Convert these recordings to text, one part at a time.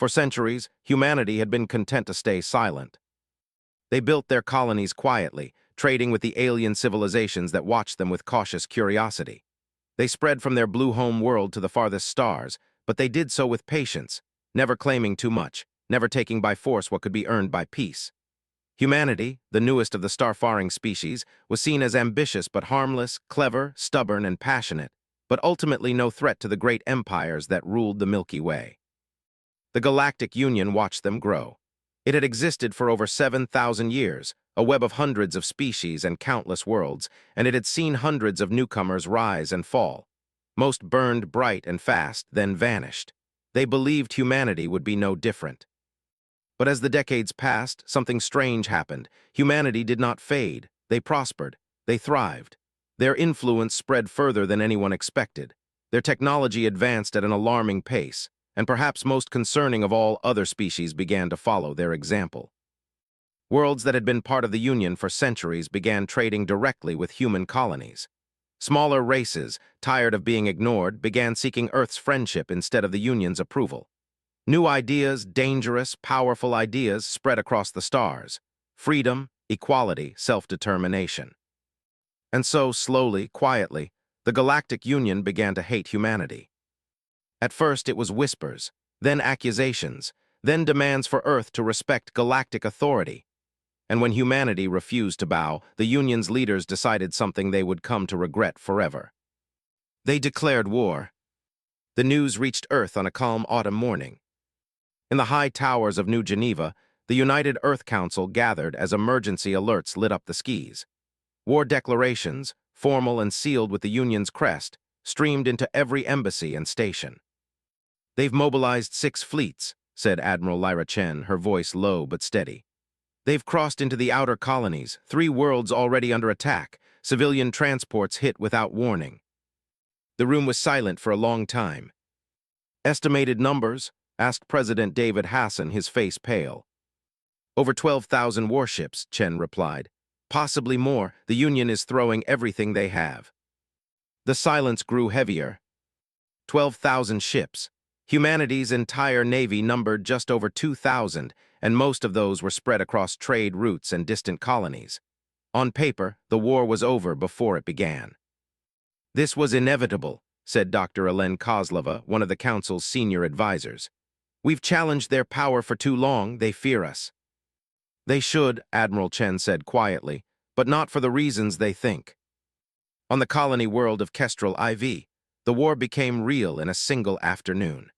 For centuries, humanity had been content to stay silent. They built their colonies quietly, trading with the alien civilizations that watched them with cautious curiosity. They spread from their blue home world to the farthest stars, but they did so with patience, never claiming too much, never taking by force what could be earned by peace. Humanity, the newest of the starfaring species, was seen as ambitious but harmless, clever, stubborn, and passionate, but ultimately no threat to the great empires that ruled the Milky Way. The Galactic Union watched them grow. It had existed for over 7,000 years, a web of hundreds of species and countless worlds, and it had seen hundreds of newcomers rise and fall. Most burned bright and fast, then vanished. They believed humanity would be no different. But as the decades passed, something strange happened. Humanity did not fade. They prospered. They thrived. Their influence spread further than anyone expected. Their technology advanced at an alarming pace, and perhaps most concerning of all, other species began to follow their example. Worlds that had been part of the Union for centuries began trading directly with human colonies. Smaller races, tired of being ignored, began seeking Earth's friendship instead of the Union's approval. New ideas, dangerous, powerful ideas, spread across the stars. Freedom, equality, self-determination. And so, slowly, quietly, the Galactic Union began to hate humanity. At first it was whispers, then accusations, then demands for Earth to respect galactic authority. And when humanity refused to bow, the Union's leaders decided something they would come to regret forever. They declared war. The news reached Earth on a calm autumn morning. In the high towers of New Geneva, the United Earth Council gathered as emergency alerts lit up the skies. War declarations, formal and sealed with the Union's crest, streamed into every embassy and station. "They've mobilized 6 fleets," said Admiral Lyra Chen, her voice low but steady. "They've crossed into the outer colonies, 3 worlds already under attack, civilian transports hit without warning." The room was silent for a long time. "Estimated numbers?" asked President David Hassan, his face pale. "Over 12,000 warships," Chen replied. "Possibly more. The Union is throwing everything they have." The silence grew heavier. 12,000 ships. Humanity's entire navy numbered just over 2,000, and most of those were spread across trade routes and distant colonies. On paper, the war was over before it began. "This was inevitable," said Dr. Elen Kozlova, one of the Council's senior advisors. "We've challenged their power for too long, they fear us." "They should," Admiral Chen said quietly, "but not for the reasons they think." On the colony world of Kestrel IV, the war became real in a single afternoon.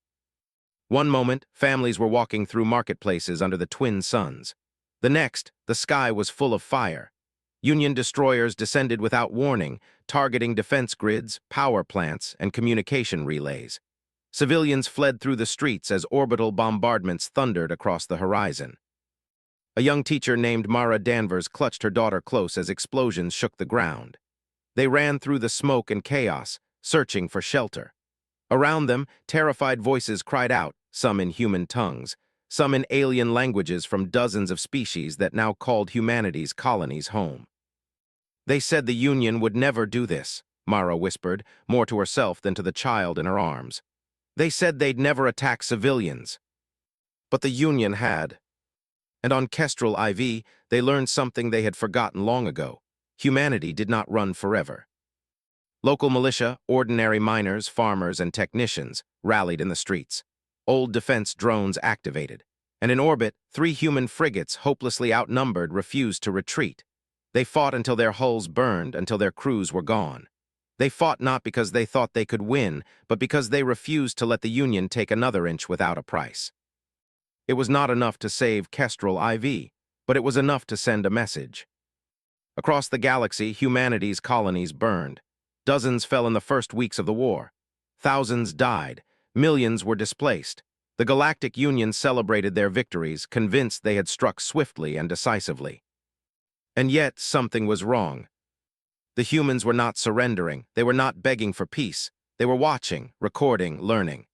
One moment, families were walking through marketplaces under the twin suns. The next, the sky was full of fire. Union destroyers descended without warning, targeting defense grids, power plants, and communication relays. Civilians fled through the streets as orbital bombardments thundered across the horizon. A young teacher named Mara Danvers clutched her daughter close as explosions shook the ground. They ran through the smoke and chaos, searching for shelter. Around them, terrified voices cried out, some in human tongues, some in alien languages from dozens of species that now called humanity's colonies home. "They said the Union would never do this," Mara whispered, more to herself than to the child in her arms. "They said they'd never attack civilians." But the Union had. And on Kestrel IV, they learned something they had forgotten long ago. Humanity did not run forever. Local militia, ordinary miners, farmers, and technicians rallied in the streets. Old defense drones activated. And in orbit, 3 human frigates, hopelessly outnumbered, refused to retreat. They fought until their hulls burned, until their crews were gone. They fought not because they thought they could win, but because they refused to let the Union take another inch without a price. It was not enough to save Kestrel IV, but it was enough to send a message. Across the galaxy, humanity's colonies burned. Dozens fell in the first weeks of the war. Thousands died. Millions were displaced. The Galactic Union celebrated their victories, convinced they had struck swiftly and decisively. And yet, something was wrong. The humans were not surrendering. They were not begging for peace. They were watching, recording, learning.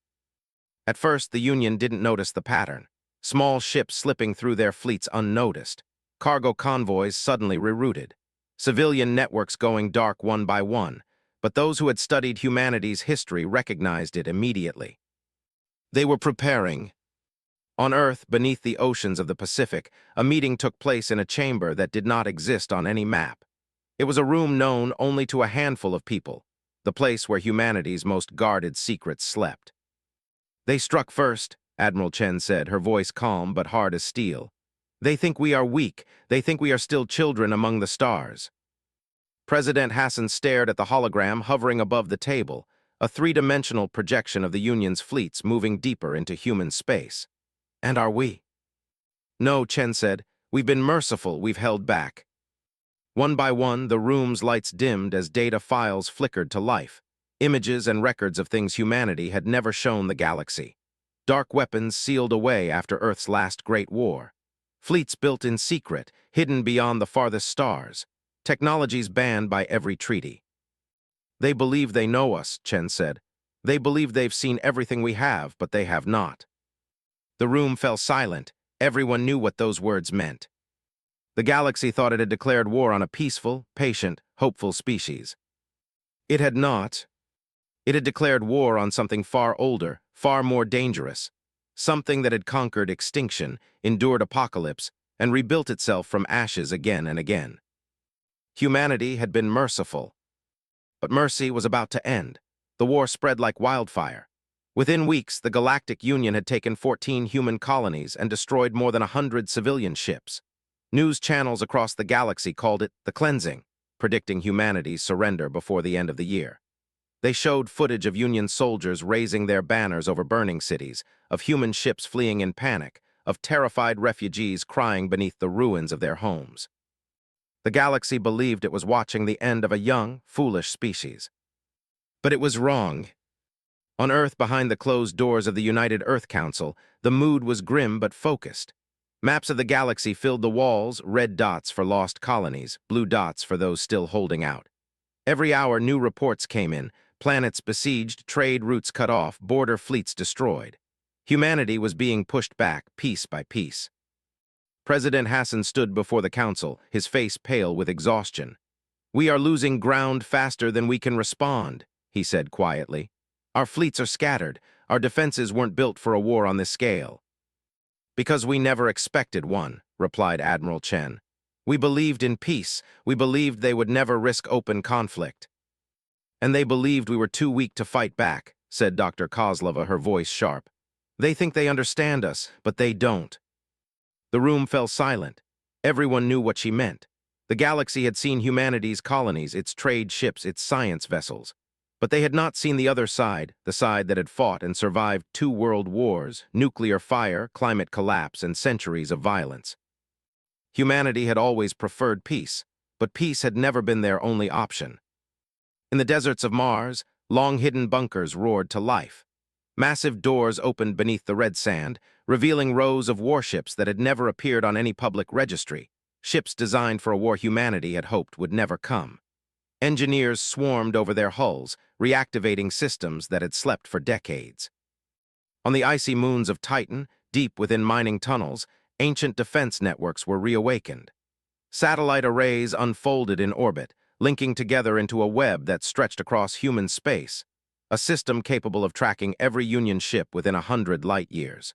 At first, the Union didn't notice the pattern. Small ships slipping through their fleets unnoticed. Cargo convoys suddenly rerouted. Civilian networks going dark one by one. But those who had studied humanity's history recognized it immediately. They were preparing. On Earth, beneath the oceans of the Pacific, a meeting took place in a chamber that did not exist on any map. It was a room known only to a handful of people, the place where humanity's most guarded secrets slept. "They struck first," Admiral Chen said, her voice calm but hard as steel. "They think we are weak. They think we are still children among the stars." President Hassan stared at the hologram hovering above the table, a three-dimensional projection of the Union's fleets moving deeper into human space. "And are we?" "No," Chen said. "We've been merciful, we've held back." One by one, the room's lights dimmed as data files flickered to life, images and records of things humanity had never shown the galaxy. Dark weapons sealed away after Earth's last great war. Fleets built in secret, hidden beyond the farthest stars. Technologies banned by every treaty. "They believe they know us," Chen said. "They believe they've seen everything we have, but they have not." The room fell silent. Everyone knew what those words meant. The galaxy thought it had declared war on a peaceful, patient, hopeful species. It had not. It had declared war on something far older, far more dangerous. Something that had conquered extinction, endured apocalypse, and rebuilt itself from ashes again and again. Humanity had been merciful. But mercy was about to end. The war spread like wildfire. Within weeks, the Galactic Union had taken 14 human colonies and destroyed more than 100 civilian ships. News channels across the galaxy called it the cleansing, predicting humanity's surrender before the end of the year. They showed footage of Union soldiers raising their banners over burning cities, of human ships fleeing in panic, of terrified refugees crying beneath the ruins of their homes. The galaxy believed it was watching the end of a young, foolish species. But it was wrong. On Earth, behind the closed doors of the United Earth Council, the mood was grim but focused. Maps of the galaxy filled the walls, red dots for lost colonies, blue dots for those still holding out. Every hour, new reports came in, planets besieged, trade routes cut off, border fleets destroyed. Humanity was being pushed back, piece by piece. President Hassan stood before the council, his face pale with exhaustion. "We are losing ground faster than we can respond," he said quietly. "Our fleets are scattered. Our defenses weren't built for a war on this scale." "Because we never expected one," replied Admiral Chen. "We believed in peace. We believed they would never risk open conflict." "And they believed we were too weak to fight back," said Dr. Kozlova, her voice sharp. "They think they understand us, but they don't." The room fell silent. Everyone knew what she meant. The galaxy had seen humanity's colonies, its trade ships, its science vessels. But they had not seen the other side, the side that had fought and survived 2 world wars, nuclear fire, climate collapse, and centuries of violence. Humanity had always preferred peace, but peace had never been their only option. In the deserts of Mars, long-hidden bunkers roared to life. Massive doors opened beneath the red sand, revealing rows of warships that had never appeared on any public registry, ships designed for a war humanity had hoped would never come. Engineers swarmed over their hulls, reactivating systems that had slept for decades. On the icy moons of Titan, deep within mining tunnels, ancient defense networks were reawakened. Satellite arrays unfolded in orbit, linking together into a web that stretched across human space, a system capable of tracking every Union ship within 100 light-years.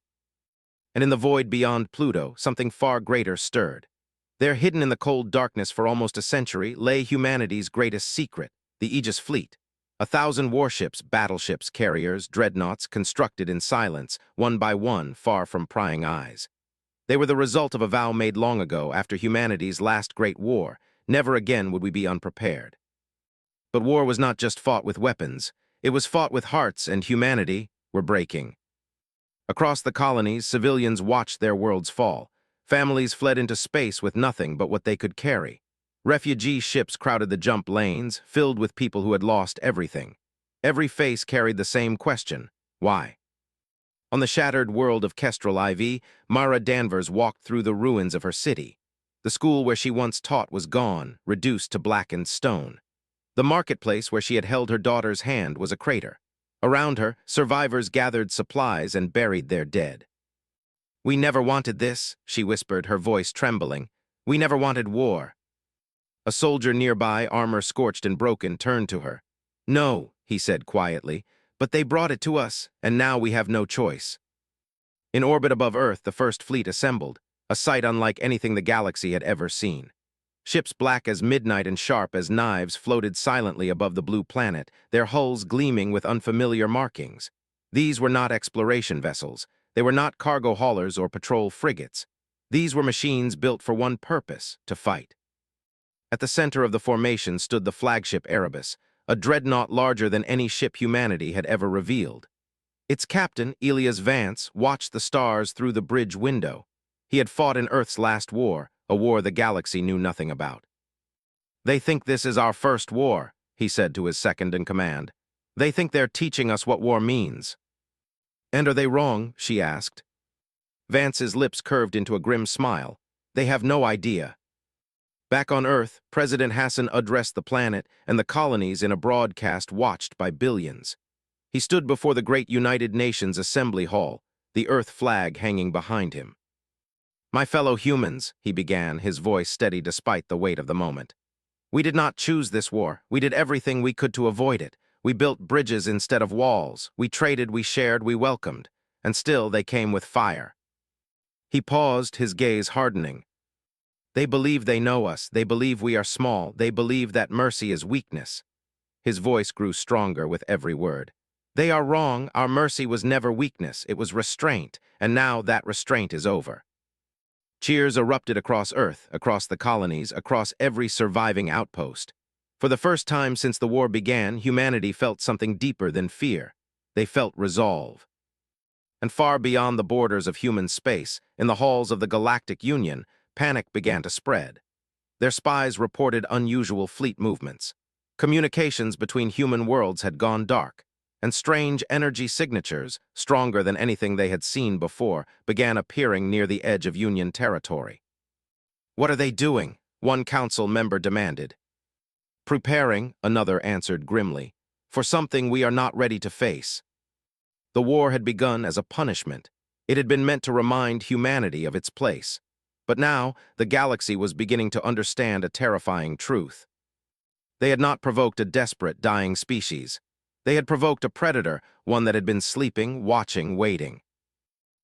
And in the void beyond Pluto, something far greater stirred. There, hidden in the cold darkness for almost a century, lay humanity's greatest secret, the Aegis Fleet. 1,000 warships, battleships, carriers, dreadnoughts, constructed in silence, one by one, far from prying eyes. They were the result of a vow made long ago after humanity's last great war. Never again would we be unprepared. But war was not just fought with weapons. It was fought with hearts, and humanity were breaking. Across the colonies, civilians watched their worlds fall. Families fled into space with nothing but what they could carry. Refugee ships crowded the jump lanes, filled with people who had lost everything. Every face carried the same question: why? On the shattered world of Kestrel IV, Mara Danvers walked through the ruins of her city. The school where she once taught was gone, reduced to blackened stone. The marketplace where she had held her daughter's hand was a crater. Around her, survivors gathered supplies and buried their dead. "We never wanted this," she whispered, her voice trembling. "We never wanted war." A soldier nearby, armor scorched and broken, turned to her. "No," he said quietly, "but they brought it to us, and now we have no choice." In orbit above Earth, the first fleet assembled, a sight unlike anything the galaxy had ever seen. Ships black as midnight and sharp as knives floated silently above the blue planet, their hulls gleaming with unfamiliar markings. These were not exploration vessels. They were not cargo haulers or patrol frigates. These were machines built for one purpose: to fight. At the center of the formation stood the flagship Erebus, a dreadnought larger than any ship humanity had ever revealed. Its captain, Elias Vance, watched the stars through the bridge window. He had fought in Earth's last war, a war the galaxy knew nothing about. "They think this is our first war," he said to his second-in-command. "They think they're teaching us what war means." "And are they wrong?" she asked. Vance's lips curved into a grim smile. "They have no idea." Back on Earth, President Hassan addressed the planet and the colonies in a broadcast watched by billions. He stood before the great United Nations Assembly Hall, the Earth flag hanging behind him. "My fellow humans," he began, his voice steady despite the weight of the moment. "We did not choose this war. We did everything we could to avoid it. We built bridges instead of walls. We traded, we shared, we welcomed. And still they came with fire." He paused, his gaze hardening. "They believe they know us. They believe we are small. They believe that mercy is weakness." His voice grew stronger with every word. "They are wrong. Our mercy was never weakness. It was restraint. And now that restraint is over." Cheers erupted across Earth, across the colonies, across every surviving outpost. For the first time since the war began, humanity felt something deeper than fear. They felt resolve. And far beyond the borders of human space, in the halls of the Galactic Union, panic began to spread. Their spies reported unusual fleet movements. Communications between human worlds had gone dark, and strange energy signatures, stronger than anything they had seen before, began appearing near the edge of Union territory. "What are they doing?" one council member demanded. "Preparing," another answered grimly, "for something we are not ready to face." The war had begun as a punishment. It had been meant to remind humanity of its place. But now, the galaxy was beginning to understand a terrifying truth. They had not provoked a desperate, dying species. They had provoked a predator, one that had been sleeping, watching, waiting.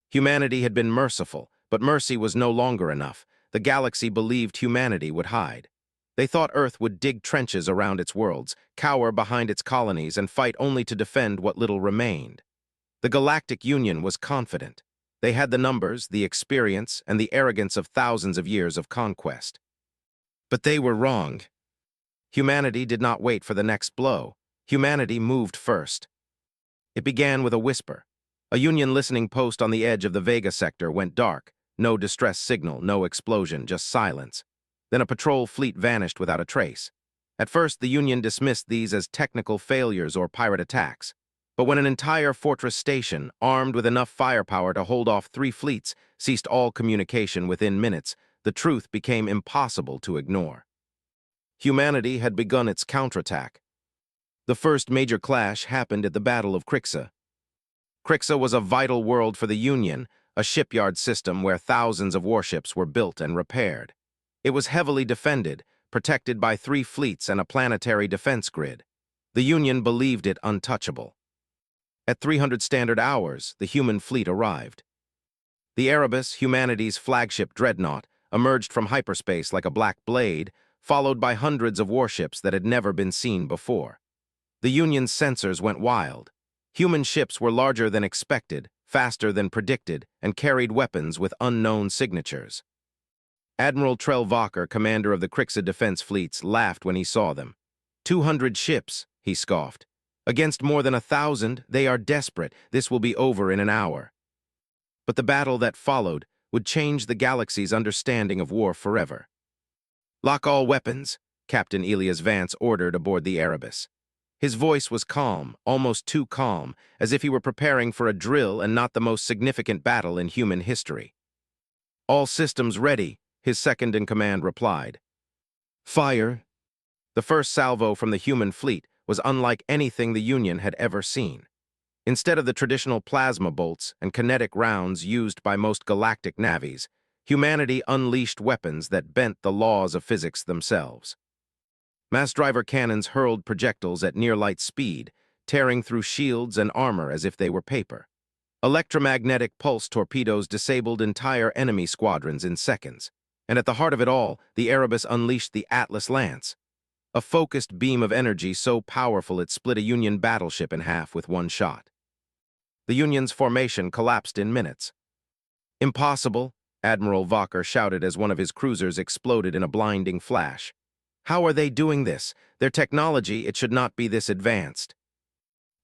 Humanity had been merciful, but mercy was no longer enough. The galaxy believed humanity would hide. They thought Earth would dig trenches around its worlds, cower behind its colonies, and fight only to defend what little remained. The Galactic Union was confident. They had the numbers, the experience, and the arrogance of thousands of years of conquest. But they were wrong. Humanity did not wait for the next blow. Humanity moved first. It began with a whisper. A Union listening post on the edge of the Vega sector went dark. No distress signal, no explosion, just silence. Then a patrol fleet vanished without a trace. At first, the Union dismissed these as technical failures or pirate attacks. But when an entire fortress station, armed with enough firepower to hold off 3 fleets, ceased all communication within minutes, the truth became impossible to ignore. Humanity had begun its counterattack. The first major clash happened at the Battle of Crixa. Crixa was a vital world for the Union, a shipyard system where thousands of warships were built and repaired. It was heavily defended, protected by 3 fleets and a planetary defense grid. The Union believed it untouchable. At 300 standard hours, the human fleet arrived. The Erebus, humanity's flagship dreadnought, emerged from hyperspace like a black blade, followed by hundreds of warships that had never been seen before. The Union's sensors went wild. Human ships were larger than expected, faster than predicted, and carried weapons with unknown signatures. Admiral Trell-Valker, commander of the Crixa defense fleets, laughed when he saw them. 200 ships, he scoffed. Against more than 1,000, they are desperate. This will be over in an hour. But the battle that followed would change the galaxy's understanding of war forever. "Lock all weapons," Captain Elias Vance ordered aboard the Erebus. His voice was calm, almost too calm, as if he were preparing for a drill and not the most significant battle in human history. "All systems ready," his second-in-command replied. "Fire!" The first salvo from the human fleet was unlike anything the Union had ever seen. Instead of the traditional plasma bolts and kinetic rounds used by most galactic navies, humanity unleashed weapons that bent the laws of physics themselves. Mass-driver cannons hurled projectiles at near-light speed, tearing through shields and armor as if they were paper. Electromagnetic pulse torpedoes disabled entire enemy squadrons in seconds. And at the heart of it all, the Erebus unleashed the Atlas Lance, a focused beam of energy so powerful it split a Union battleship in half with one shot. The Union's formation collapsed in minutes. "Impossible," Admiral Walker shouted as one of his cruisers exploded in a blinding flash. "How are they doing this? Their technology, it should not be this advanced."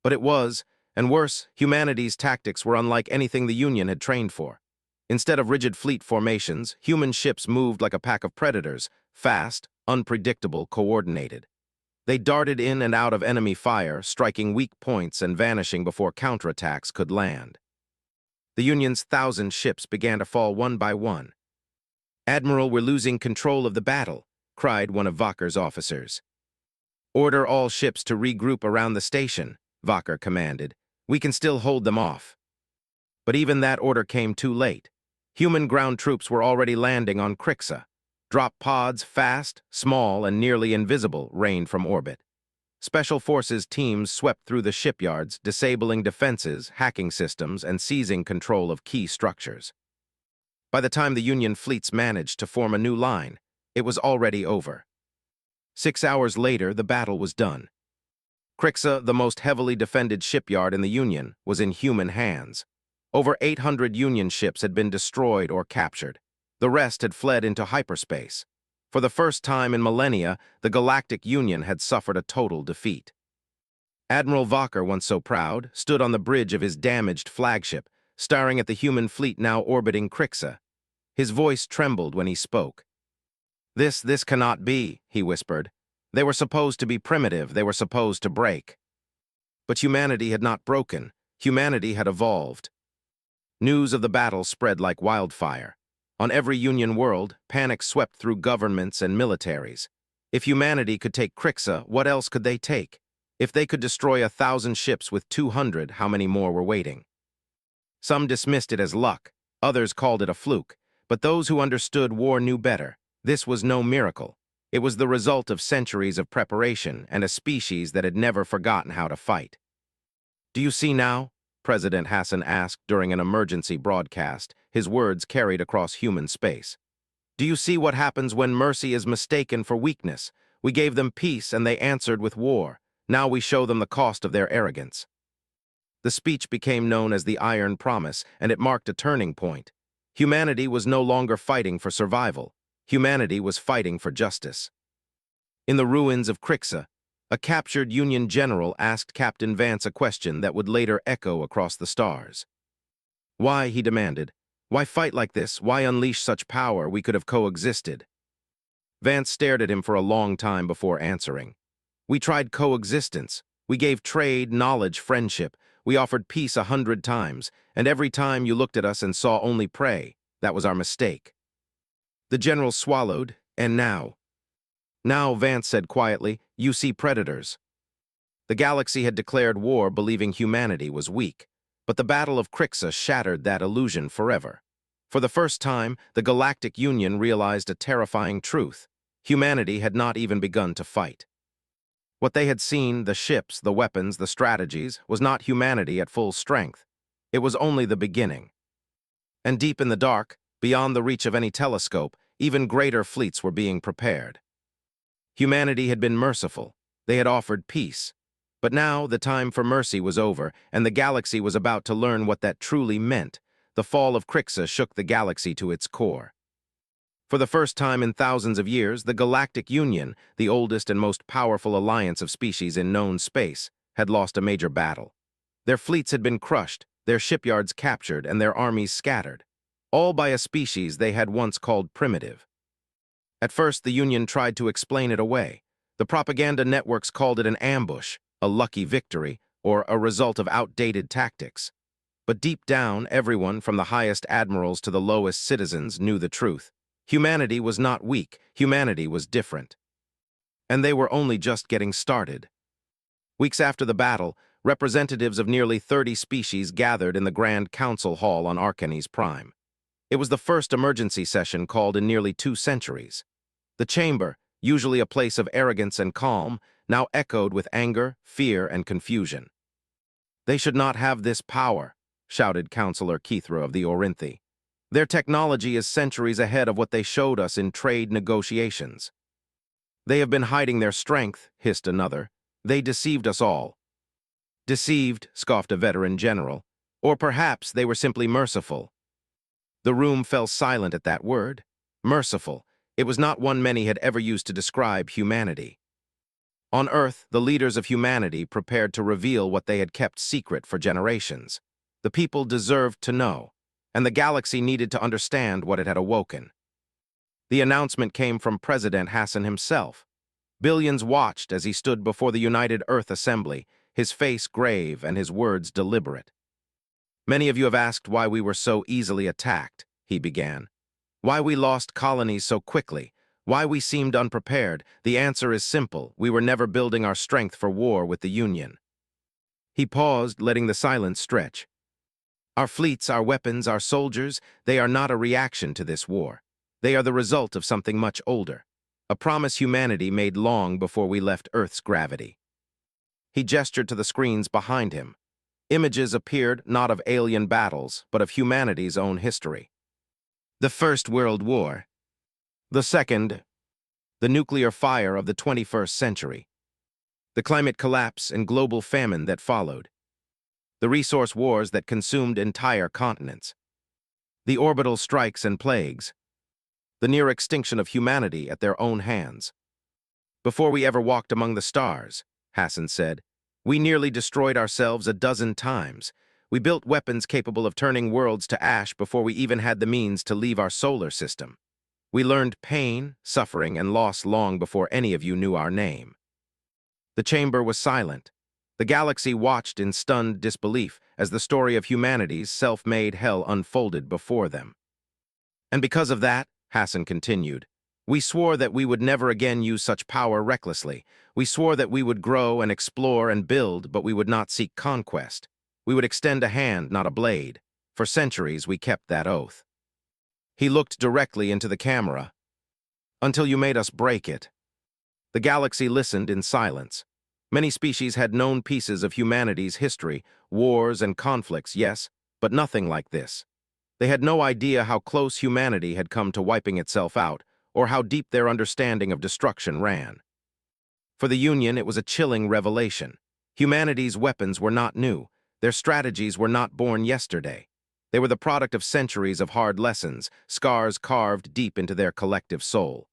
But it was, and worse, humanity's tactics were unlike anything the Union had trained for. Instead of rigid fleet formations, human ships moved like a pack of predators, fast, unpredictable, coordinated. They darted in and out of enemy fire, striking weak points and vanishing before counterattacks could land. The Union's 1,000 ships began to fall one by one. "Admiral, we're losing control of the battle," cried one of Walker's officers. "Order all ships to regroup around the station," Walker commanded. "We can still hold them off." But even that order came too late. Human ground troops were already landing on Crixa. Drop pods, fast, small, and nearly invisible, rained from orbit. Special Forces teams swept through the shipyards, disabling defenses, hacking systems, and seizing control of key structures. By the time the Union fleets managed to form a new line, it was already over. 6 hours later, the battle was done. Crixa, the most heavily defended shipyard in the Union, was in human hands. Over 800 Union ships had been destroyed or captured. The rest had fled into hyperspace. For the first time in millennia, the Galactic Union had suffered a total defeat. Admiral Walker, once so proud, stood on the bridge of his damaged flagship, staring at the human fleet now orbiting Crixa. His voice trembled when he spoke. This cannot be," he whispered. "They were supposed to be primitive, they were supposed to break." But humanity had not broken, humanity had evolved. News of the battle spread like wildfire. On every Union world, panic swept through governments and militaries. If humanity could take Crixa, what else could they take? If they could destroy 1,000 ships with 200, how many more were waiting? Some dismissed it as luck, others called it a fluke, but those who understood war knew better. This was no miracle. It was the result of centuries of preparation and a species that had never forgotten how to fight. "Do you see now?" President Hassan asked during an emergency broadcast, his words carried across human space. "Do you see what happens when mercy is mistaken for weakness? We gave them peace and they answered with war. Now we show them the cost of their arrogance." The speech became known as the Iron Promise, and it marked a turning point. Humanity was no longer fighting for survival. Humanity was fighting for justice. In the ruins of Crixa, a captured Union general asked Captain Vance a question that would later echo across the stars. "Why," he demanded, "why fight like this? Why unleash such power? We could have coexisted." Vance stared at him for a long time before answering. "We tried coexistence. We gave trade, knowledge, friendship. We offered peace 100 times, and every time you looked at us and saw only prey. That was our mistake." The general swallowed, and now? "Now," Vance said quietly, "you see predators." The galaxy had declared war, believing humanity was weak. But the Battle of Crixa shattered that illusion forever. For the first time, the Galactic Union realized a terrifying truth. Humanity had not even begun to fight. What they had seen, the ships, the weapons, the strategies, was not humanity at full strength. It was only the beginning. And deep in the dark, beyond the reach of any telescope, even greater fleets were being prepared. Humanity had been merciful. They had offered peace. But now the time for mercy was over, and the galaxy was about to learn what that truly meant. The fall of Crixa shook the galaxy to its core. For the first time in thousands of years, the Galactic Union, the oldest and most powerful alliance of species in known space, had lost a major battle. Their fleets had been crushed, their shipyards captured, and their armies scattered, all by a species they had once called primitive. At first, the Union tried to explain it away. The propaganda networks called it an ambush, a lucky victory, or a result of outdated tactics. But deep down, everyone, from the highest admirals to the lowest citizens, knew the truth. Humanity was not weak, humanity was different. And they were only just getting started. Weeks after the battle, representatives of nearly 30 species gathered in the Grand Council Hall on Arcanes Prime. It was the first emergency session called in nearly 2 centuries. The chamber, usually a place of arrogance and calm, now echoed with anger, fear, and confusion. "They should not have this power," shouted Counselor Kithra of the Orinthi. Their technology is centuries ahead of what they showed us in trade negotiations. They have been hiding their strength, hissed another. They deceived us all. Deceived, scoffed a veteran general. Or perhaps they were simply merciful. The room fell silent at that word. Merciful. It was not one many had ever used to describe humanity. On Earth, the leaders of humanity prepared to reveal what they had kept secret for generations. The people deserved to know, and the galaxy needed to understand what it had awoken. The announcement came from President Hassan himself. Billions watched as he stood before the United Earth Assembly, his face grave and his words deliberate. Many of you have asked why we were so easily attacked, he began. Why we lost colonies so quickly, why we seemed unprepared. The answer is simple: we were never building our strength for war with the Union. He paused, letting the silence stretch. Our fleets, our weapons, our soldiers, they are not a reaction to this war. They are the result of something much older, a promise humanity made long before we left Earth's gravity. He gestured to the screens behind him. Images appeared not of alien battles, but of humanity's own history. The First World War. The Second, the nuclear fire of the 21st century. The climate collapse and global famine that followed. The resource wars that consumed entire continents. The orbital strikes and plagues. The near extinction of humanity at their own hands. Before we ever walked among the stars, Hassan said, we nearly destroyed ourselves a dozen times. We built weapons capable of turning worlds to ash before we even had the means to leave our solar system. We learned pain, suffering, and loss long before any of you knew our name. The chamber was silent. The galaxy watched in stunned disbelief as the story of humanity's self-made hell unfolded before them. And because of that, Hassan continued, we swore that we would never again use such power recklessly. We swore that we would grow and explore and build, but we would not seek conquest. We would extend a hand, not a blade. For centuries, we kept that oath. He looked directly into the camera. Until you made us break it. The galaxy listened in silence. Many species had known pieces of humanity's history, wars and conflicts, yes, but nothing like this. They had no idea how close humanity had come to wiping itself out, or how deep their understanding of destruction ran. For the Union, it was a chilling revelation. Humanity's weapons were not new. Their strategies were not born yesterday. They were the product of centuries of hard lessons, scars carved deep into their collective soul.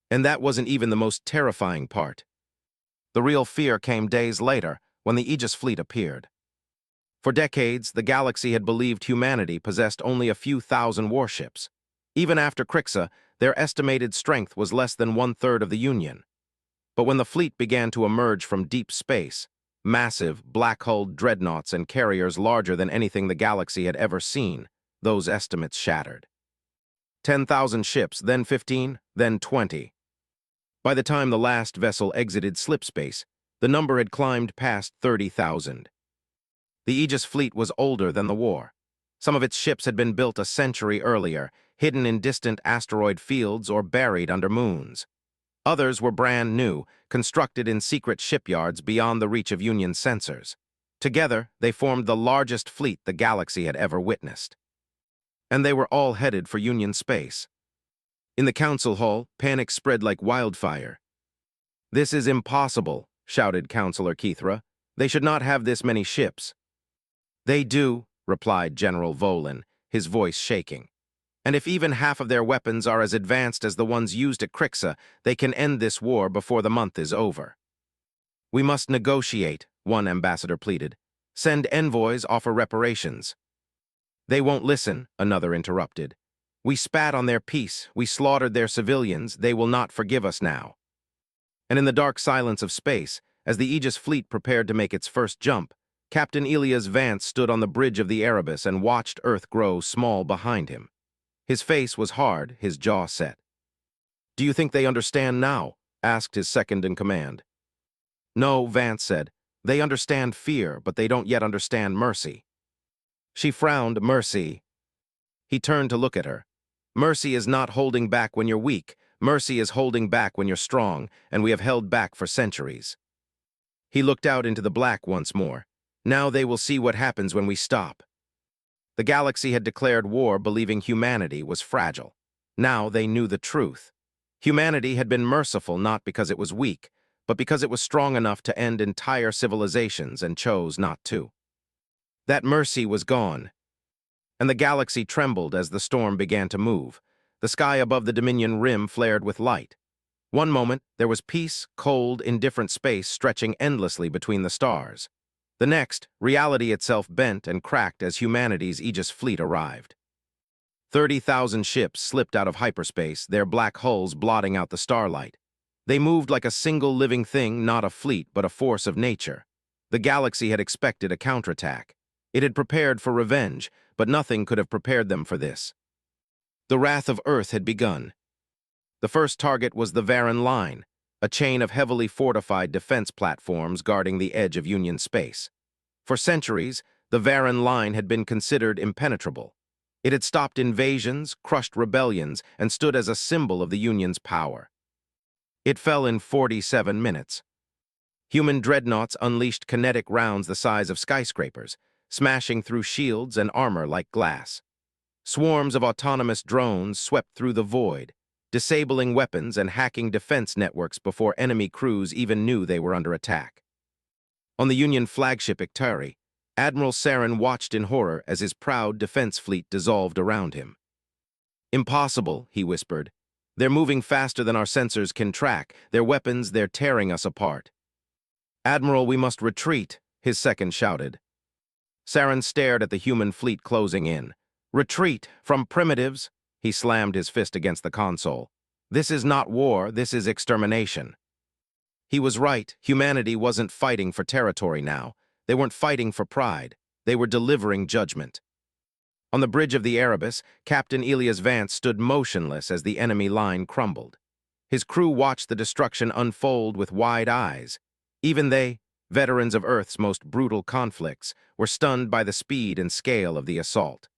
And that wasn't even the most terrifying part. The real fear came days later, when the Aegis fleet appeared. For decades, the galaxy had believed humanity possessed only a few thousand warships. Even after Crixa, their estimated strength was less than one-third of the Union. But when the fleet began to emerge from deep space, massive, black-hulled dreadnoughts and carriers larger than anything the galaxy had ever seen, those estimates shattered. 10,000 ships, then 15, then 20. By the time the last vessel exited slipspace, the number had climbed past 30,000. The Aegis fleet was older than the war. Some of its ships had been built a century earlier, hidden in distant asteroid fields or buried under moons. Others were brand new, constructed in secret shipyards beyond the reach of Union sensors. Together, they formed the largest fleet the galaxy had ever witnessed. And they were all headed for Union space. In the council hall, panic spread like wildfire. "This is impossible," shouted Counselor Kithra. "They should not have this many ships." "They do," replied General Volin, his voice shaking. "And if even half of their weapons are as advanced as the ones used at Crixa, they can end this war before the month is over." "We must negotiate," one ambassador pleaded. "Send envoys, offer reparations." "They won't listen," another interrupted. "We spat on their peace, we slaughtered their civilians, they will not forgive us now." And in the dark silence of space, as the Aegis fleet prepared to make its first jump, Captain Elias Vance stood on the bridge of the Erebus and watched Earth grow small behind him. His face was hard, his jaw set. "Do you think they understand now?" asked his second-in-command. "No," Vance said. "They understand fear, but they don't yet understand mercy." She frowned. "Mercy." He turned to look at her. "Mercy is not holding back when you're weak. Mercy is holding back when you're strong, and we have held back for centuries." He looked out into the black once more. "Now they will see what happens when we stop." The galaxy had declared war believing humanity was fragile. Now they knew the truth. Humanity had been merciful not because it was weak, but because it was strong enough to end entire civilizations and chose not to. That mercy was gone, and the galaxy trembled as the storm began to move. The sky above the Dominion rim flared with light. One moment, there was peace, cold, indifferent space stretching endlessly between the stars. The next, reality itself bent and cracked as humanity's Aegis fleet arrived. 30,000 ships slipped out of hyperspace, their black hulls blotting out the starlight. They moved like a single living thing, not a fleet, but a force of nature. The galaxy had expected a counterattack. It had prepared for revenge, but nothing could have prepared them for this. The wrath of Earth had begun. The first target was the Varan Line, a chain of heavily fortified defense platforms guarding the edge of Union space. For centuries, the Varan Line had been considered impenetrable. It had stopped invasions, crushed rebellions, and stood as a symbol of the Union's power. It fell in 47 minutes. Human dreadnoughts unleashed kinetic rounds the size of skyscrapers, smashing through shields and armor like glass. Swarms of autonomous drones swept through the void, disabling weapons and hacking defense networks before enemy crews even knew they were under attack. On the Union flagship Ictari, Admiral Saren watched in horror as his proud defense fleet dissolved around him. "Impossible," he whispered. "They're moving faster than our sensors can track. Their weapons, they're tearing us apart." "Admiral, we must retreat," his second shouted. Saren stared at the human fleet closing in. "Retreat from primitives?" He slammed his fist against the console. "This is not war, this is extermination." He was right. Humanity wasn't fighting for territory now. They weren't fighting for pride. They were delivering judgment. On the bridge of the Erebus, Captain Elias Vance stood motionless as the enemy line crumbled. His crew watched the destruction unfold with wide eyes. Even they, veterans of Earth's most brutal conflicts, were stunned by the speed and scale of the assault.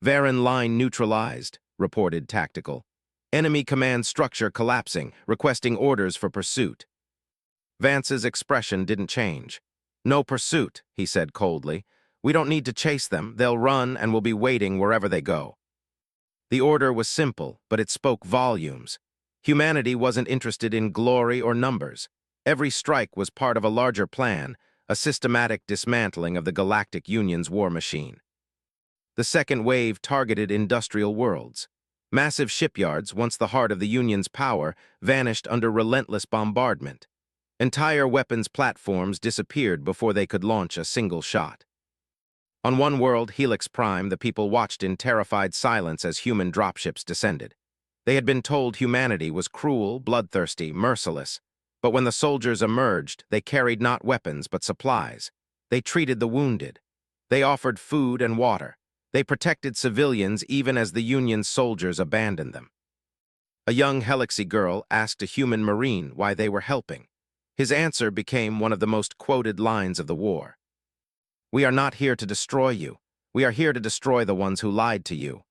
"Varan Line neutralized," reported Tactical. "Enemy command structure collapsing, requesting orders for pursuit." Vance's expression didn't change. "No pursuit," he said coldly. "We don't need to chase them. They'll run and we'll be waiting wherever they go." The order was simple, but it spoke volumes. Humanity wasn't interested in glory or numbers. Every strike was part of a larger plan, a systematic dismantling of the Galactic Union's war machine. The second wave targeted industrial worlds. Massive shipyards, once the heart of the Union's power, vanished under relentless bombardment. Entire weapons platforms disappeared before they could launch a single shot. On one world, Helix Prime, the people watched in terrified silence as human dropships descended. They had been told humanity was cruel, bloodthirsty, merciless. But when the soldiers emerged, they carried not weapons but supplies. They treated the wounded. They offered food and water. They protected civilians even as the Union's soldiers abandoned them. A young Helixy girl asked a human Marine why they were helping. His answer became one of the most quoted lines of the war. "We are not here to destroy you. We are here to destroy the ones who lied to you."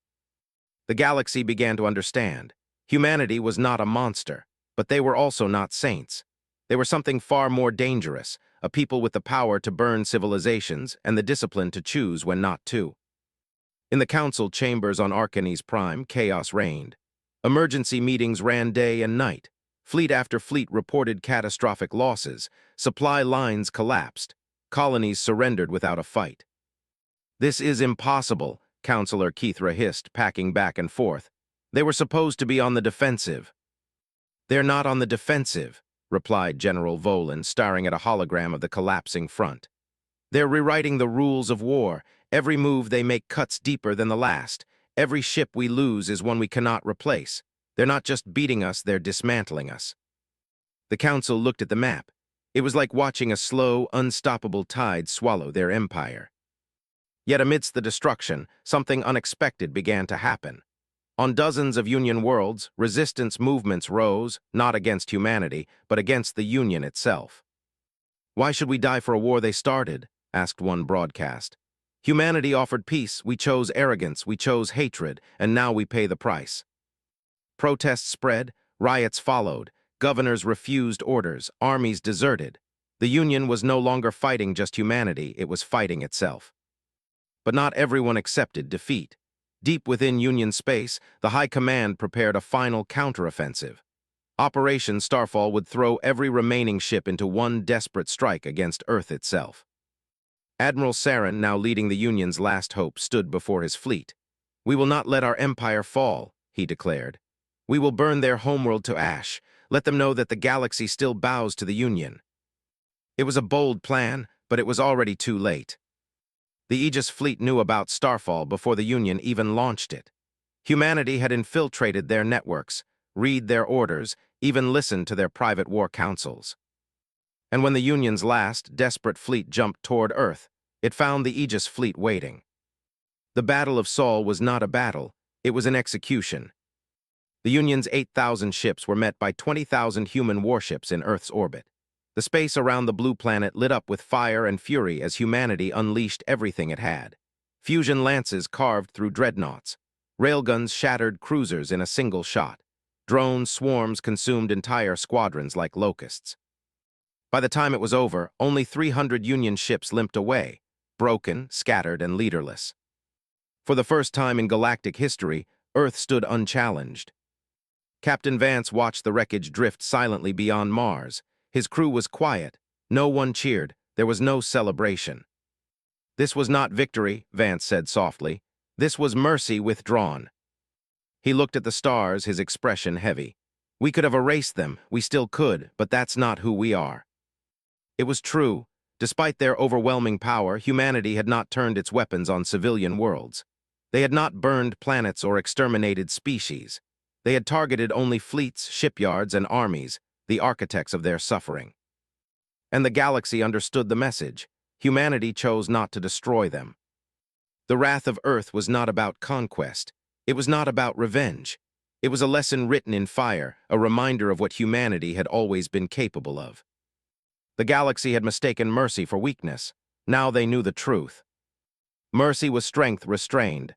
The galaxy began to understand. Humanity was not a monster, but they were also not saints. They were something far more dangerous, a people with the power to burn civilizations and the discipline to choose when not to. In the council chambers on Arcanes Prime, chaos reigned. Emergency meetings ran day and night. Fleet after fleet reported catastrophic losses. Supply lines collapsed. Colonies surrendered without a fight. "This is impossible," Counselor Keithra hissed, packing back and forth. "They were supposed to be on the defensive." "They're not on the defensive," replied General Volan, staring at a hologram of the collapsing front. "They're rewriting the rules of war. Every move they make cuts deeper than the last. Every ship we lose is one we cannot replace. They're not just beating us, they're dismantling us." The council looked at the map. It was like watching a slow, unstoppable tide swallow their empire. Yet amidst the destruction, something unexpected began to happen. On dozens of Union worlds, resistance movements rose, not against humanity, but against the Union itself. "Why should we die for a war they started?" asked one broadcast. "Humanity offered peace, we chose arrogance, we chose hatred, and now we pay the price." Protests spread, riots followed, governors refused orders, armies deserted. The Union was no longer fighting just humanity, it was fighting itself. But not everyone accepted defeat. Deep within Union space, the High Command prepared a final counteroffensive. Operation Starfall would throw every remaining ship into one desperate strike against Earth itself. Admiral Saren, now leading the Union's last hope, stood before his fleet. "We will not let our empire fall," he declared. "We will burn their homeworld to ash. Let them know that the galaxy still bows to the Union." It was a bold plan, but it was already too late. The Aegis fleet knew about Starfall before the Union even launched it. Humanity had infiltrated their networks, read their orders, even listened to their private war councils. And when the Union's last, desperate fleet jumped toward Earth, it found the Aegis fleet waiting. The Battle of Sol was not a battle, it was an execution. The Union's 8,000 ships were met by 20,000 human warships in Earth's orbit. The space around the blue planet lit up with fire and fury as humanity unleashed everything it had. Fusion lances carved through dreadnoughts. Railguns shattered cruisers in a single shot. Drone swarms consumed entire squadrons like locusts. By the time it was over, only 300 Union ships limped away, broken, scattered, and leaderless. For the first time in galactic history, Earth stood unchallenged. Captain Vance watched the wreckage drift silently beyond Mars. His crew was quiet. No one cheered. There was no celebration. "This was not victory," Vance said softly. "This was mercy withdrawn." He looked at the stars, his expression heavy. "We could have erased them, we still could, but that's not who we are." It was true. Despite their overwhelming power, humanity had not turned its weapons on civilian worlds. They had not burned planets or exterminated species. They had targeted only fleets, shipyards, and armies, the architects of their suffering. And the galaxy understood the message. Humanity chose not to destroy them. The wrath of Earth was not about conquest. It was not about revenge. It was a lesson written in fire, a reminder of what humanity had always been capable of. The galaxy had mistaken mercy for weakness. Now they knew the truth. Mercy was strength restrained.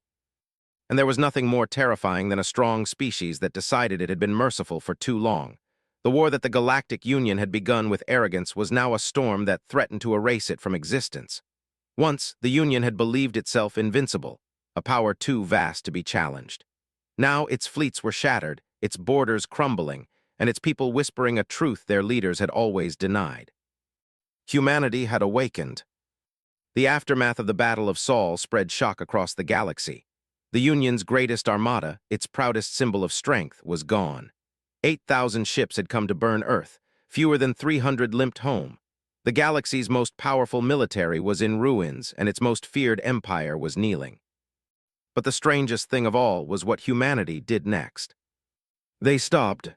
And there was nothing more terrifying than a strong species that decided it had been merciful for too long. The war that the Galactic Union had begun with arrogance was now a storm that threatened to erase it from existence. Once, the Union had believed itself invincible, a power too vast to be challenged. Now its fleets were shattered, its borders crumbling, and its people whispering a truth their leaders had always denied. Humanity had awakened. The aftermath of the Battle of Sol spread shock across the galaxy. The Union's greatest armada, its proudest symbol of strength, was gone. 8,000 ships had come to burn Earth. Fewer than 300 limped home. The galaxy's most powerful military was in ruins, and its most feared empire was kneeling. But the strangest thing of all was what humanity did next. They stopped.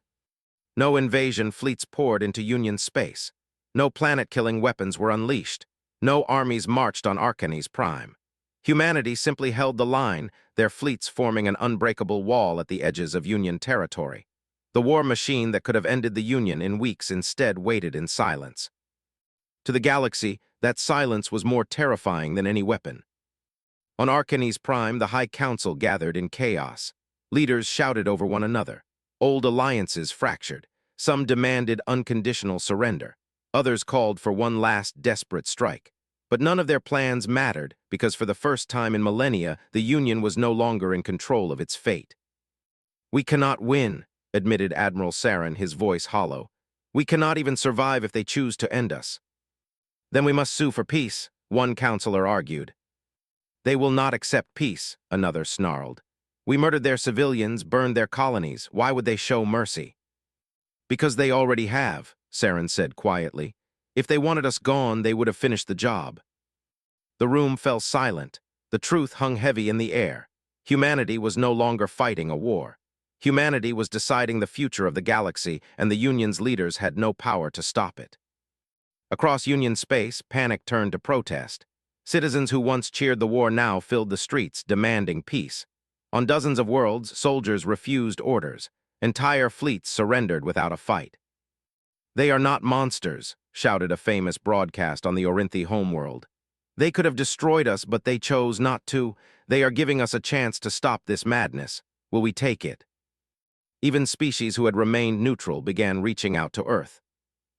No invasion fleets poured into Union space. No planet-killing weapons were unleashed. No armies marched on Arcany's prime. Humanity simply held the line, their fleets forming an unbreakable wall at the edges of Union territory. The war machine that could have ended the Union in weeks instead waited in silence. To the galaxy, that silence was more terrifying than any weapon. On Arcany's prime, the High Council gathered in chaos. Leaders shouted over one another. Old alliances fractured. Some demanded unconditional surrender. Others called for one last desperate strike. But none of their plans mattered because for the first time in millennia, the Union was no longer in control of its fate. "We cannot win," admitted Admiral Saren, his voice hollow. "We cannot even survive if they choose to end us." "Then we must sue for peace," one counselor argued. "They will not accept peace," another snarled. "We murdered their civilians, burned their colonies. Why would they show mercy?" "Because they already have," Saren said quietly. "If they wanted us gone, they would have finished the job." The room fell silent. The truth hung heavy in the air. Humanity was no longer fighting a war. Humanity was deciding the future of the galaxy, and the Union's leaders had no power to stop it. Across Union space, panic turned to protest. Citizens who once cheered the war now filled the streets, demanding peace. On dozens of worlds, soldiers refused orders. Entire fleets surrendered without a fight. "They are not monsters," shouted a famous broadcast on the Orinthi homeworld. "They could have destroyed us, but they chose not to. They are giving us a chance to stop this madness. Will we take it?" Even species who had remained neutral began reaching out to Earth.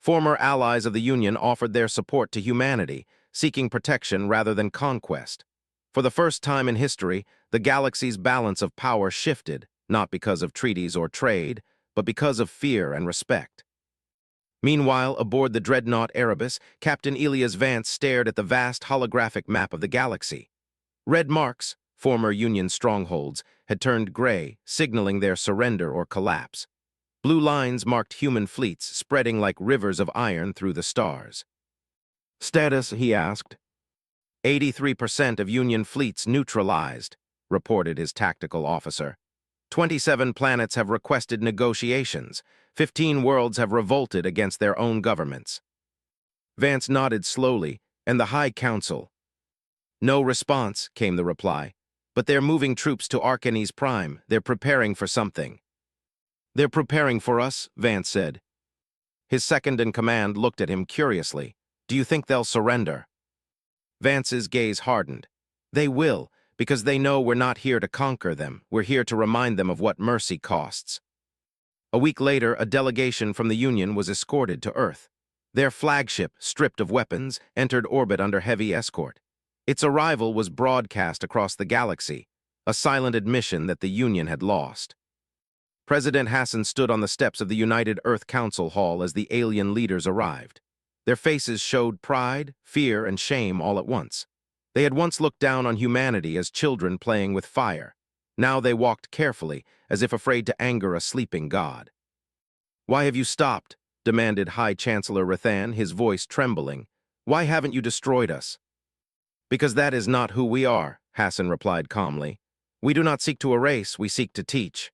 Former allies of the Union offered their support to humanity, seeking protection rather than conquest. For the first time in history, the galaxy's balance of power shifted, not because of treaties or trade, but because of fear and respect. Meanwhile, aboard the dreadnought Erebus, Captain Elias Vance stared at the vast holographic map of the galaxy. Red marks, former Union strongholds, had turned gray, signaling their surrender or collapse. Blue lines marked human fleets spreading like rivers of iron through the stars. "Status," he asked. 83% of Union fleets neutralized, reported his tactical officer. 27 planets have requested negotiations. 15 worlds have revolted against their own governments. Vance nodded slowly, and the High Council. "No response," came the reply. "But they're moving troops to Arcanes Prime. They're preparing for something." "They're preparing for us," Vance said. His second-in-command looked at him curiously. "Do you think they'll surrender?" Vance's gaze hardened. "They will, because they know we're not here to conquer them. We're here to remind them of what mercy costs." A week later, a delegation from the Union was escorted to Earth. Their flagship, stripped of weapons, entered orbit under heavy escort. Its arrival was broadcast across the galaxy, a silent admission that the Union had lost. President Hassan stood on the steps of the United Earth Council Hall as the alien leaders arrived. Their faces showed pride, fear, and shame all at once. They had once looked down on humanity as children playing with fire. Now they walked carefully, as if afraid to anger a sleeping god. "Why have you stopped?" demanded High Chancellor Rathan, his voice trembling. "Why haven't you destroyed us?" "Because that is not who we are," Hassan replied calmly. "We do not seek to erase, we seek to teach."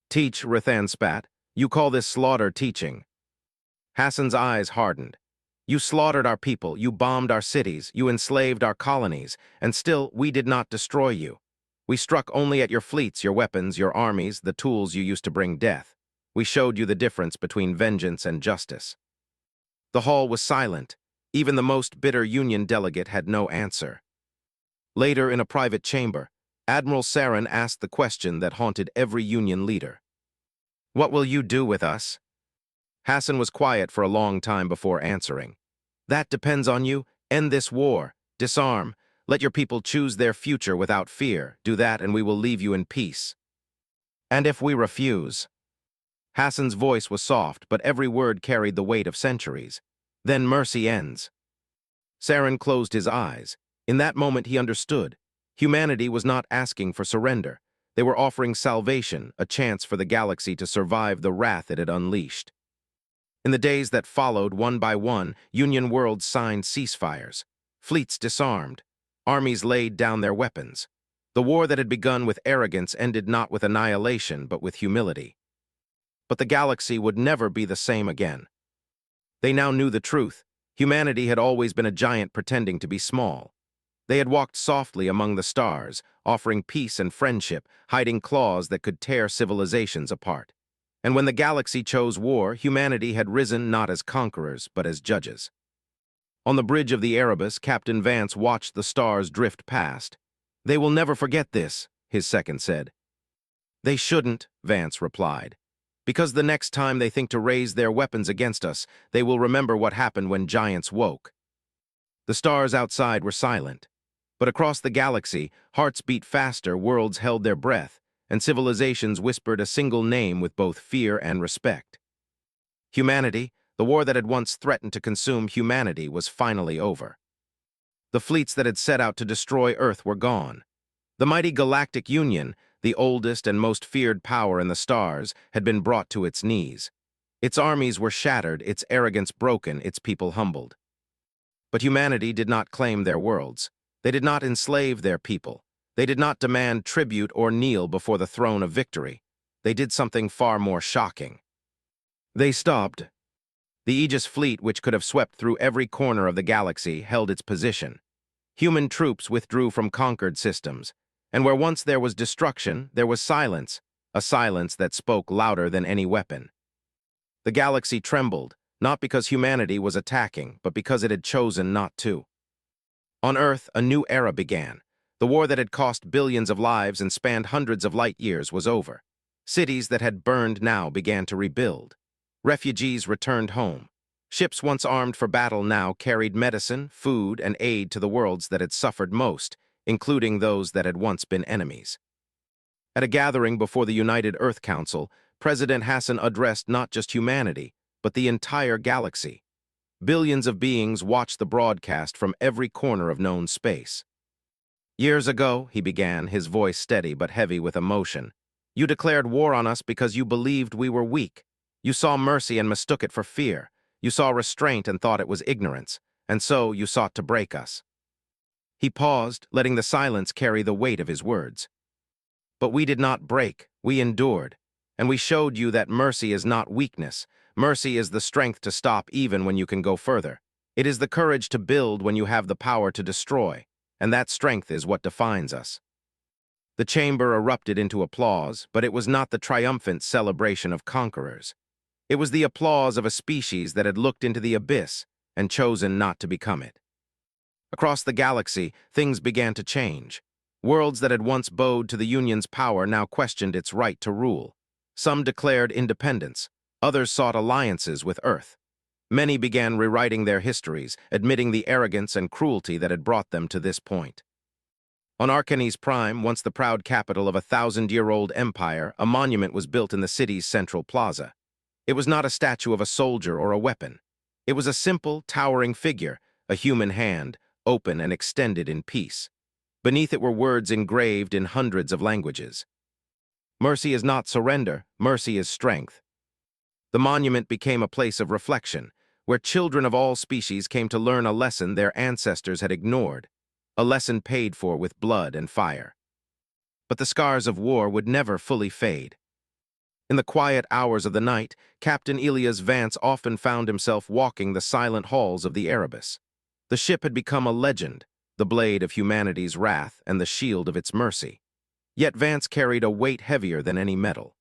"Teach," Rathan spat. "You call this slaughter teaching." Hassan's eyes hardened. "You slaughtered our people, you bombed our cities, you enslaved our colonies, and still we did not destroy you. We struck only at your fleets, your weapons, your armies, the tools you used to bring death. We showed you the difference between vengeance and justice." The hall was silent. Even the most bitter Union delegate had no answer. Later, in a private chamber, Admiral Saren asked the question that haunted every Union leader. "What will you do with us?" Hassan was quiet for a long time before answering. "That depends on you. End this war. Disarm. Let your people choose their future without fear. Do that and we will leave you in peace." "And if we refuse?" Hassan's voice was soft, but every word carried the weight of centuries. "Then mercy ends." Saren closed his eyes. In that moment he understood. Humanity was not asking for surrender. They were offering salvation, a chance for the galaxy to survive the wrath it had unleashed. In the days that followed, one by one, Union worlds signed ceasefires. Fleets disarmed. Armies laid down their weapons. The war that had begun with arrogance ended not with annihilation, but with humility. But the galaxy would never be the same again. They now knew the truth. Humanity had always been a giant pretending to be small. They had walked softly among the stars, offering peace and friendship, hiding claws that could tear civilizations apart. And when the galaxy chose war, humanity had risen not as conquerors, but as judges. On the bridge of the Erebus, Captain Vance watched the stars drift past. "They will never forget this," his second said. "They shouldn't," Vance replied. "Because the next time they think to raise their weapons against us, they will remember what happened when giants woke." The stars outside were silent. But across the galaxy, hearts beat faster, worlds held their breath, and civilizations whispered a single name with both fear and respect. Humanity, the war that had once threatened to consume humanity, was finally over. The fleets that had set out to destroy Earth were gone. The mighty Galactic Union, the oldest and most feared power in the stars, had been brought to its knees. Its armies were shattered, its arrogance broken, its people humbled. But humanity did not claim their worlds. They did not enslave their people. They did not demand tribute or kneel before the throne of victory. They did something far more shocking. They stopped. The Aegis fleet, which could have swept through every corner of the galaxy, held its position. Human troops withdrew from conquered systems, and where once there was destruction, there was silence, a silence that spoke louder than any weapon. The galaxy trembled, not because humanity was attacking, but because it had chosen not to. On Earth, a new era began. The war that had cost billions of lives and spanned hundreds of light years was over. Cities that had burned now began to rebuild. Refugees returned home. Ships once armed for battle now carried medicine, food, and aid to the worlds that had suffered most, including those that had once been enemies. At a gathering before the United Earth Council, President Hassan addressed not just humanity, but the entire galaxy. Billions of beings watched the broadcast from every corner of known space. "Years ago," he began, his voice steady but heavy with emotion, "you declared war on us because you believed we were weak. You saw mercy and mistook it for fear. You saw restraint and thought it was ignorance, and so you sought to break us." He paused, letting the silence carry the weight of his words. "But we did not break, we endured, and we showed you that mercy is not weakness. Mercy is the strength to stop even when you can go further. It is the courage to build when you have the power to destroy, and that strength is what defines us." The chamber erupted into applause, but it was not the triumphant celebration of conquerors. It was the applause of a species that had looked into the abyss and chosen not to become it. Across the galaxy, things began to change. Worlds that had once bowed to the Union's power now questioned its right to rule. Some declared independence, others sought alliances with Earth. Many began rewriting their histories, admitting the arrogance and cruelty that had brought them to this point. On Arcanes Prime, once the proud capital of a 1,000-year-old empire, a monument was built in the city's central plaza. It was not a statue of a soldier or a weapon. It was a simple, towering figure, a human hand, open and extended in peace. Beneath it were words engraved in hundreds of languages. "Mercy is not surrender, mercy is strength." The monument became a place of reflection, where children of all species came to learn a lesson their ancestors had ignored, a lesson paid for with blood and fire. But the scars of war would never fully fade. In the quiet hours of the night, Captain Elias Vance often found himself walking the silent halls of the Erebus. The ship had become a legend, the blade of humanity's wrath and the shield of its mercy. Yet Vance carried a weight heavier than any metal.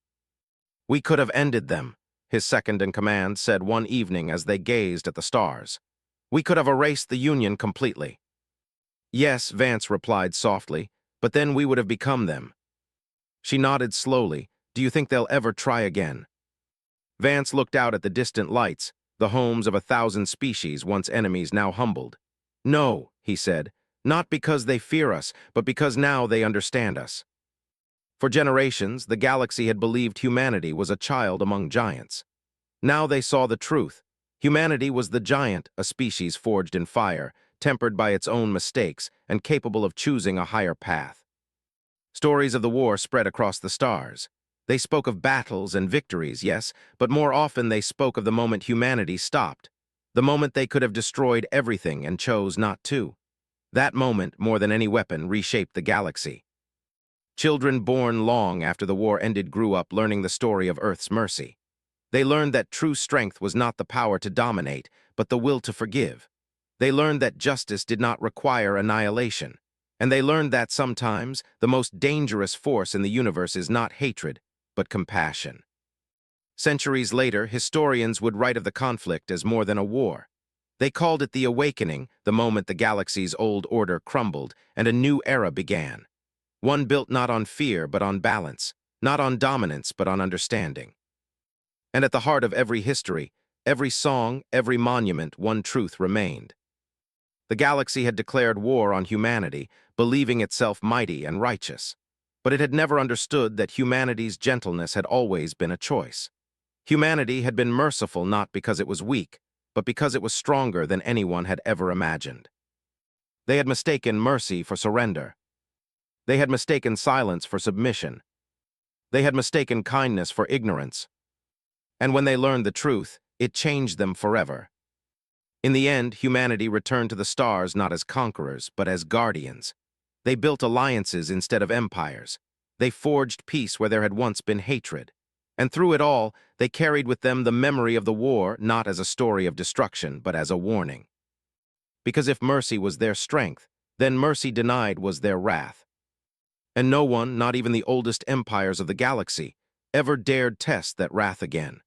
"We could have ended them," his second-in-command said one evening as they gazed at the stars. "We could have erased the Union completely." "Yes," Vance replied softly, "but then we would have become them." She nodded slowly. "Do you think they'll ever try again?" Vance looked out at the distant lights, the homes of 1,000 species, once enemies, now humbled. "No," he said, "not because they fear us, but because now they understand us." For generations, the galaxy had believed humanity was a child among giants. Now they saw the truth. Humanity was the giant, a species forged in fire, tempered by its own mistakes, and capable of choosing a higher path. Stories of the war spread across the stars. They spoke of battles and victories, yes, but more often they spoke of the moment humanity stopped, the moment they could have destroyed everything and chose not to. That moment, more than any weapon, reshaped the galaxy. Children born long after the war ended grew up learning the story of Earth's mercy. They learned that true strength was not the power to dominate, but the will to forgive. They learned that justice did not require annihilation. And they learned that sometimes the most dangerous force in the universe is not hatred, but compassion. Centuries later, historians would write of the conflict as more than a war. They called it the awakening, the moment the galaxy's old order crumbled and a new era began. One built not on fear, but on balance, not on dominance, but on understanding. And at the heart of every history, every song, every monument, one truth remained. The galaxy had declared war on humanity, believing itself mighty and righteous. But it had never understood that humanity's gentleness had always been a choice. Humanity had been merciful not because it was weak, but because it was stronger than anyone had ever imagined. They had mistaken mercy for surrender. They had mistaken silence for submission. They had mistaken kindness for ignorance. And when they learned the truth, it changed them forever. In the end, humanity returned to the stars not as conquerors, but as guardians. They built alliances instead of empires. They forged peace where there had once been hatred. And through it all, they carried with them the memory of the war, not as a story of destruction, but as a warning. Because if mercy was their strength, then mercy denied was their wrath. And no one, not even the oldest empires of the galaxy, ever dared test that wrath again.